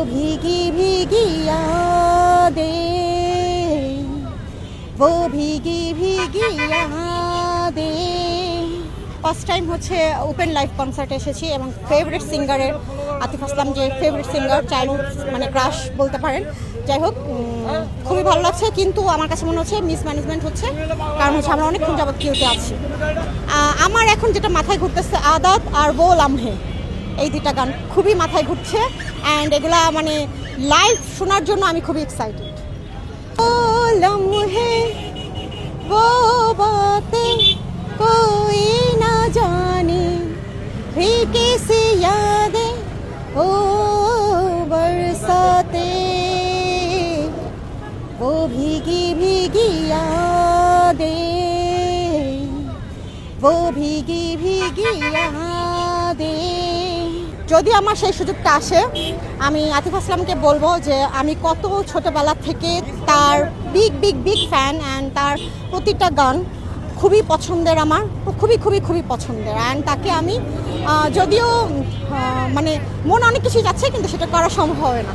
भीगी भीगी यादें, वो भीगी भीगी यादें। ফার্স্ট টাইম হচ্ছে ওপেন লাইভ কনসার্টে এসেছি এবং ফেভারিট সিঙ্গারের আতিফ আসলাম, যে ফেভারিট সিঙ্গার, চাইল্ডহুড মানে ক্রাশ বলতে পারেন। যাই হোক, খুবই ভালো লাগছে, কিন্তু আমার কাছে মনে হচ্ছে মিসম্যানেজমেন্ট হচ্ছে, কারণ হচ্ছে আমরা অনেকক্ষণ যাবত কিউতে আছি। আমার এখন যেটা মাথায় ঘুরতেছে আদাত আর বো লামহে, এই দুইটা গান খুবই মাথায় ঘুরছে, অ্যান্ড এগুলা মানে লাইভ শোনার জন্য আমি খুবই এক্সাইটেড। ও লামহে वो बातें कोई ना जाने, फीकी सी यादें ओ बरसाते, वो भीगी भीगी यादें, वो भीगी भीगी यादें। যদি আমার সেই সুযোগটা আসে, আমি আতিফ আসলামকে বলবো যে আমি কত ছোটোবেলা থেকে তার big big big fan, and তার প্রতিটা গান খুবই পছন্দের, আমার খুবই খুবই খুবই পছন্দের। অ্যান্ড তাকে আমি যদিও মানে মনে অনেক কিছুই যাচ্ছে, কিন্তু সেটা করা সম্ভব হয় না।